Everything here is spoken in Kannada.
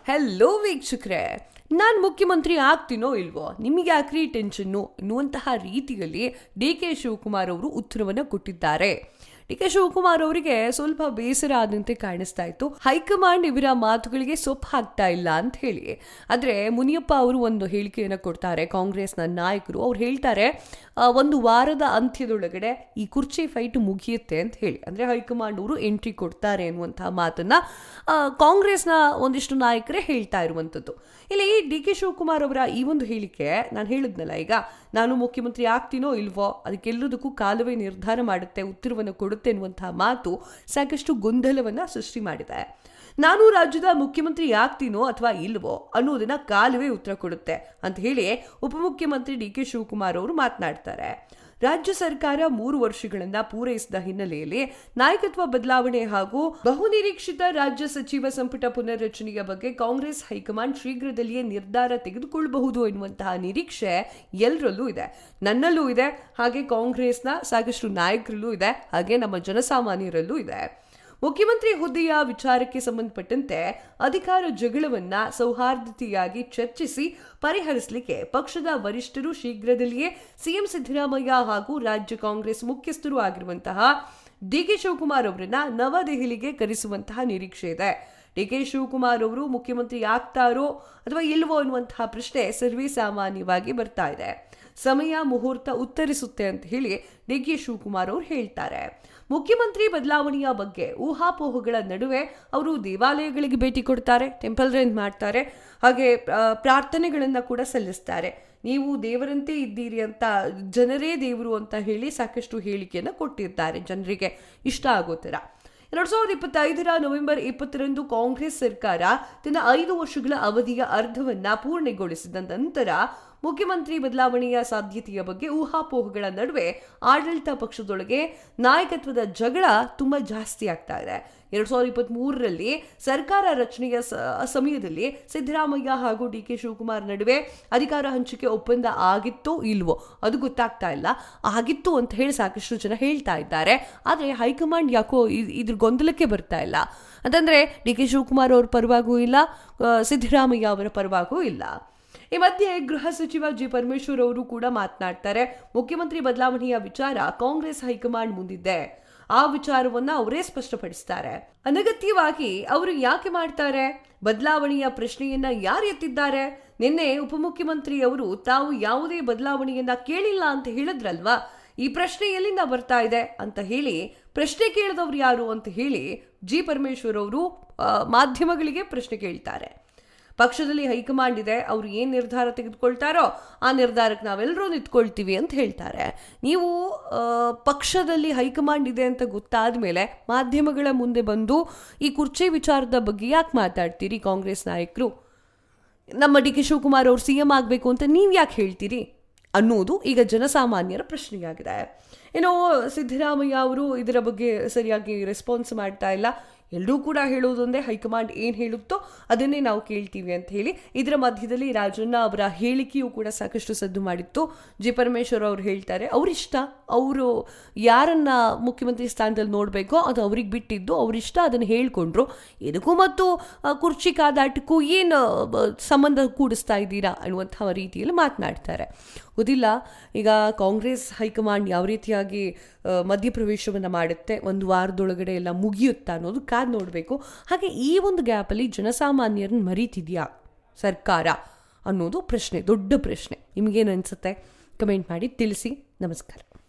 ಹೆಲೋ ವೀಕ್ಷಕರೇ, ನಾನು ಮುಖ್ಯಮಂತ್ರಿ ಆಗ್ತೀನೋ ಇಲ್ವೋ, ನಿಮಗೆ ಯಾಕ್ರಿ ಟೆನ್ಷನ್ನು ಎನ್ನುವಂತಹ ರೀತಿಯಲ್ಲಿ ಡಿ ಕೆ ಶಿವಕುಮಾರ್ ಅವರು ಉತ್ತರವನ್ನು ಕೊಟ್ಟಿದ್ದಾರೆ. ಡಿ ಕೆ ಶಿವಕುಮಾರ್ ಅವರಿಗೆ ಸ್ವಲ್ಪ ಬೇಸರ ಆದಂತೆ ಕಾಣಿಸ್ತಾ ಇತ್ತು. ಹೈಕಮಾಂಡ್ ಇವರ ಮಾತುಗಳಿಗೆ ಸೊಪ್ಪು ಹಾಕ್ತಾ ಇಲ್ಲ ಅಂತ ಹೇಳಿ. ಆದರೆ ಮುನಿಯಪ್ಪ ಅವರು ಒಂದು ಹೇಳಿಕೆಯನ್ನು ಕೊಡ್ತಾರೆ. ಕಾಂಗ್ರೆಸ್ನ ನಾಯಕರು ಅವ್ರು ಹೇಳ್ತಾರೆ, ಒಂದು ವಾರದ ಅಂತ್ಯದೊಳಗಡೆ ಈ ಕುರ್ಚಿ ಫೈಟ್ ಮುಗಿಯುತ್ತೆ ಅಂತ ಹೇಳಿ. ಅಂದರೆ ಹೈಕಮಾಂಡ್ ಅವರು ಎಂಟ್ರಿ ಕೊಡ್ತಾರೆ ಅನ್ನುವಂತಹ ಮಾತನ್ನ ಕಾಂಗ್ರೆಸ್ನ ಒಂದಿಷ್ಟು ನಾಯಕರೇ ಹೇಳ್ತಾ ಇರುವಂಥದ್ದು. ಇಲ್ಲಿ ಡಿ ಕೆ ಶಿವಕುಮಾರ್ ಅವರ ಈ ಒಂದು ಹೇಳಿಕೆ, ನಾನು ಹೇಳಿದ್ನಲ್ಲ ಈಗ, ನಾನು ಮುಖ್ಯಮಂತ್ರಿ ಆಗ್ತೀನೋ ಇಲ್ವೋ ಅದಕ್ಕೆಲ್ಲದಕ್ಕೂ ಕಾಲವೇ ನಿರ್ಧಾರ ಮಾಡುತ್ತೆ, ಉತ್ತರವನ್ನು ಕೊಡುತ್ತೆ ಎನ್ನುವಂತಹ ಮಾತು ಸಾಕಷ್ಟು ಗೊಂದಲವನ್ನ ಸೃಷ್ಟಿ ಮಾಡಿದೆ. ನಾನು ರಾಜ್ಯದ ಮುಖ್ಯಮಂತ್ರಿ ಆಗ್ತೀನೋ ಅಥವಾ ಇಲ್ವೋ ಅನ್ನೋದನ್ನ ಕಾಲವೇ ಉತ್ತರ ಕೊಡುತ್ತೆ ಅಂತ ಹೇಳಿ ಉಪಮುಖ್ಯಮಂತ್ರಿ ಡಿ ಕೆ ಶಿವಕುಮಾರ್ ಅವರು ಮಾತನಾಡ್ತಾರೆ. ರಾಜ್ಯ ಸರ್ಕಾರ 3 ವರ್ಷಗಳನ್ನ ಪೂರೈಸಿದ ಹಿನ್ನೆಲೆಯಲ್ಲಿ ನಾಯಕತ್ವ ಬದಲಾವಣೆ ಹಾಗೂ ಬಹುನಿರೀಕ್ಷಿತ ರಾಜ್ಯ ಸಚಿವ ಸಂಪುಟ ಪುನರ್ರಚನೆಯ ಬಗ್ಗೆ ಕಾಂಗ್ರೆಸ್ ಹೈಕಮಾಂಡ್ ಶೀಘ್ರದಲ್ಲಿಯೇ ನಿರ್ಧಾರ ತೆಗೆದುಕೊಳ್ಳಬಹುದು ಎನ್ನುವಂತಹ ನಿರೀಕ್ಷೆ ಎಲ್ಲರಲ್ಲೂ ಇದೆ. ನನ್ನಲ್ಲೂ ಇದೆ, ಹಾಗೆ ಕಾಂಗ್ರೆಸ್ನ ಸಾಕಷ್ಟು ನಾಯಕರಲ್ಲೂ ಇದೆ, ಹಾಗೆ ನಮ್ಮ ಜನಸಾಮಾನ್ಯರಲ್ಲೂ ಇದೆ. ಮುಖ್ಯಮಂತ್ರಿ ಹುದ್ದೆಯ ವಿಚಾರಕ್ಕೆ ಸಂಬಂಧಪಟ್ಟಂತೆ ಅಧಿಕಾರ ಜಗಳವನ್ನ ಸೌಹಾರ್ದತೆಯಾಗಿ ಚರ್ಚಿಸಿ ಪರಿಹರಿಸಲಿಕ್ಕೆ ಪಕ್ಷದ ವರಿಷ್ಠರು ಶೀಘ್ರದಲ್ಲಿಯೇ ಸಿಎಂ ಸಿದ್ದರಾಮಯ್ಯ ಹಾಗೂ ರಾಜ್ಯ ಕಾಂಗ್ರೆಸ್ ಮುಖ್ಯಸ್ಥರು ಆಗಿರುವಂತಹ ಡಿ ಕೆ ಶಿವಕುಮಾರ್ ಅವರನ್ನ ನವದೆಹಲಿಗೆ ಕರೆಸುವಂತಹ ನಿರೀಕ್ಷೆ ಇದೆ. ಡಿ ಕೆ ಶಿವಕುಮಾರ್ ಅವರು ಮುಖ್ಯಮಂತ್ರಿ ಆಗ್ತಾರೋ ಅಥವಾ ಇಲ್ವೋ ಅನ್ನುವಂತಹ ಪ್ರಶ್ನೆ ಸರ್ವೇ ಸಾಮಾನ್ಯವಾಗಿ ಬರ್ತಾ ಇದೆ. ಸಮಯ ಮುಹೂರ್ತ ಉತ್ತರಿಸುತ್ತೆ ಅಂತ ಹೇಳಿ ಡಿ ಕೆ ಶಿವಕುಮಾರ್ ಅವರು ಹೇಳ್ತಾರೆ. ಮುಖ್ಯಮಂತ್ರಿ ಬದಲಾವಣೆಯ ಬಗ್ಗೆ ಊಹಾಪೋಹಗಳ ನಡುವೆ ಅವರು ದೇವಾಲಯಗಳಿಗೆ ಭೇಟಿ ಕೊಡ್ತಾರೆ, ಟೆಂಪಲ್ ರನ್ ಮಾಡ್ತಾರೆ, ಹಾಗೆ ಪ್ರಾರ್ಥನೆಗಳನ್ನ ಕೂಡ ಸಲ್ಲಿಸ್ತಾರೆ. ನೀವು ದೇವರಂತೆ ಇದ್ದೀರಿ ಅಂತ, ಜನರೇ ದೇವರು ಅಂತ ಹೇಳಿ ಸಾಕಷ್ಟು ಹೇಳಿಕೆಯನ್ನು ಕೊಟ್ಟಿರ್ತಾರೆ ಜನರಿಗೆ ಇಷ್ಟ ಆಗೋ ಥರ. 2025 ನವೆಂಬರ್ 20 ಕಾಂಗ್ರೆಸ್ ಸರ್ಕಾರ ತನ್ನ 5 ವರ್ಷಗಳ ಅವಧಿಯ ಅರ್ಧವನ್ನ ಪೂರ್ಣಗೊಳಿಸಿದ ನಂತರ ಮುಖ್ಯಮಂತ್ರಿ ಬದಲಾವಣೆಯ ಸಾಧ್ಯತೆಯ ಬಗ್ಗೆ ಊಹಾಪೋಹಗಳ ನಡುವೆ ಆಡಳಿತ ಪಕ್ಷದೊಳಗೆ ನಾಯಕತ್ವದ ಜಗಳ ತುಂಬಾ ಜಾಸ್ತಿ ಆಗ್ತಾ ಇದೆ. 2023ರಲ್ಲಿ ಸರ್ಕಾರ ರಚನೆಯ ಸಮಯದಲ್ಲಿ ಸಿದ್ದರಾಮಯ್ಯ ಹಾಗೂ ಡಿ ಕೆ ಶಿವಕುಮಾರ್ ನಡುವೆ ಅಧಿಕಾರ ಹಂಚಿಕೆ ಒಪ್ಪಂದ ಆಗಿತ್ತೋ ಇಲ್ವೋ ಅದು ಗೊತ್ತಾಗ್ತಾ ಇಲ್ಲ. ಆಗಿತ್ತು ಅಂತ ಹೇಳಿ ಸಾಕಷ್ಟು ಜನ ಹೇಳ್ತಾ ಇದ್ದಾರೆ. ಆದರೆ ಹೈಕಮಾಂಡ್ ಯಾಕೋ ಇದ್ರ ಗೊಂದಲಕ್ಕೆ ಬರ್ತಾ ಇಲ್ಲ. ಅಂತಂದ್ರೆ ಡಿ ಕೆ ಶಿವಕುಮಾರ್ ಅವ್ರ ಪರವಾಗೂ ಇಲ್ಲ, ಸಿದ್ದರಾಮಯ್ಯ ಅವರ ಪರವಾಗೂ ಇಲ್ಲ. ಈ ಮಧ್ಯೆ ಗೃಹ ಸಚಿವ ಜಿ ಪರಮೇಶ್ವರ್ ಅವರು ಕೂಡ ಮಾತನಾಡ್ತಾರೆ. ಮುಖ್ಯಮಂತ್ರಿ ಬದಲಾವಣೆಯ ವಿಚಾರ ಕಾಂಗ್ರೆಸ್ ಹೈಕಮಾಂಡ್ ಮುಂದಿದೆ, ಆ ವಿಚಾರವನ್ನ ಅವರೇ ಸ್ಪಷ್ಟಪಡಿಸ್ತಾರೆ. ಅನಗತ್ಯವಾಗಿ ಅವರು ಯಾಕೆ ಮಾಡ್ತಾರೆ? ಬದಲಾವಣೆಯ ಪ್ರಶ್ನೆಯನ್ನ ಯಾರು ಎತ್ತಿದ್ದಾರೆ? ನಿನ್ನೆ ಉಪಮುಖ್ಯಮಂತ್ರಿ ಅವರು ತಾವು ಯಾವುದೇ ಬದಲಾವಣೆಯನ್ನ ಕೇಳಿಲ್ಲ ಅಂತ ಹೇಳಿದ್ರಲ್ವಾ, ಈ ಪ್ರಶ್ನೆ ಎಲ್ಲಿಂದ ಬರ್ತಾ ಇದೆ ಅಂತ ಹೇಳಿ ಪ್ರಶ್ನೆ ಕೇಳಿದವ್ರು ಯಾರು ಅಂತ ಹೇಳಿ ಜಿ ಪರಮೇಶ್ವರ್ ಅವರು ಮಾಧ್ಯಮಗಳಿಗೆ ಪ್ರಶ್ನೆ ಕೇಳ್ತಾರೆ. ಪಕ್ಷದಲ್ಲಿ ಹೈಕಮಾಂಡ್ ಇದೆ, ಅವರು ಏನು ನಿರ್ಧಾರ ತೆಗೆದುಕೊಳ್ತಾರೋ ಆ ನಿರ್ಧಾರಕ್ಕೆ ನಾವೆಲ್ಲರೂ ನಿಂತ್ಕೊಳ್ತೀವಿ ಅಂತ ಹೇಳ್ತಾರೆ. ನೀವು ಪಕ್ಷದಲ್ಲಿ ಹೈಕಮಾಂಡ್ ಇದೆ ಅಂತ ಗೊತ್ತಾದ ಮೇಲೆ ಮಾಧ್ಯಮಗಳ ಮುಂದೆ ಬಂದು ಈ ಕುರ್ಚಿ ವಿಚಾರದ ಬಗ್ಗೆ ಯಾಕೆ ಮಾತಾಡ್ತೀರಿ? ಕಾಂಗ್ರೆಸ್ ನಾಯಕರು ನಮ್ಮ ಡಿ ಕೆ ಶಿವಕುಮಾರ್ ಅವರು ಸಿ ಎಂ ಆಗಬೇಕು ಅಂತ ನೀವು ಯಾಕೆ ಹೇಳ್ತೀರಿ ಅನ್ನೋದು ಈಗ ಜನಸಾಮಾನ್ಯರ ಪ್ರಶ್ನೆಯಾಗಿದೆ. ಏನೋ ಸಿದ್ದರಾಮಯ್ಯ ಅವರು ಇದರ ಬಗ್ಗೆ ಸರಿಯಾಗಿ ರೆಸ್ಪಾನ್ಸ್ ಮಾಡ್ತಾ ಇಲ್ಲ. ಎಲ್ಲರೂ ಕೂಡ ಹೇಳೋದೊಂದೇ, ಹೈಕಮಾಂಡ್ ಏನು ಹೇಳುತ್ತೋ ಅದನ್ನೇ ನಾವು ಕೇಳ್ತೀವಿ ಅಂತ ಹೇಳಿ. ಇದರ ಮಧ್ಯದಲ್ಲಿ ರಾಜಣ್ಣ ಅವರ ಹೇಳಿಕೆಯೂ ಕೂಡ ಸಾಕಷ್ಟು ಸದ್ದು ಮಾಡಿತ್ತು. ಜಿ ಪರಮೇಶ್ವರ್ ಅವರು ಹೇಳ್ತಾರೆ, ಅವರಿಷ್ಟ, ಅವರು ಯಾರನ್ನ ಮುಖ್ಯಮಂತ್ರಿ ಸ್ಥಾನದಲ್ಲಿ ನೋಡಬೇಕೋ ಅದು ಅವ್ರಿಗೆ ಬಿಟ್ಟಿದ್ದು, ಅವರಿಷ್ಟ, ಅದನ್ನು ಹೇಳ್ಕೊಂಡ್ರು. ಇದಕ್ಕೂ ಮತ್ತು ಕುರ್ಚಿ ಕಾದಾಟಕ್ಕೂ ಏನು ಸಂಬಂಧ ಕೂಡಿಸ್ತಾ ಇದ್ದೀರಾ ಅನ್ನುವಂಥ ರೀತಿಯಲ್ಲಿ ಮಾತನಾಡ್ತಾರೆ. ಗೊತ್ತಿಲ್ಲ ಈಗ ಕಾಂಗ್ರೆಸ್ ಹೈಕಮಾಂಡ್ ಯಾವ ರೀತಿಯಾಗಿ ಮಧ್ಯಪ್ರವೇಶವನ್ನು ಮಾಡುತ್ತೆ, ಒಂದು ವಾರದೊಳಗಡೆ ಎಲ್ಲ ಮುಗಿಯುತ್ತಾ ಅನ್ನೋದು ಕಾದು ನೋಡಬೇಕು. ಹಾಗೆ ಈ ಒಂದು ಗ್ಯಾಪಲ್ಲಿ ಜನಸಾಮಾನ್ಯರನ್ನ ಮರೀತಿದೆಯಾ ಸರ್ಕಾರ ಅನ್ನೋದು ಪ್ರಶ್ನೆ, ದೊಡ್ಡ ಪ್ರಶ್ನೆ. ನಿಮಗೇನು ಅನಿಸುತ್ತೆ? ಕಮೆಂಟ್ ಮಾಡಿ ತಿಳಿಸಿ. ನಮಸ್ಕಾರ.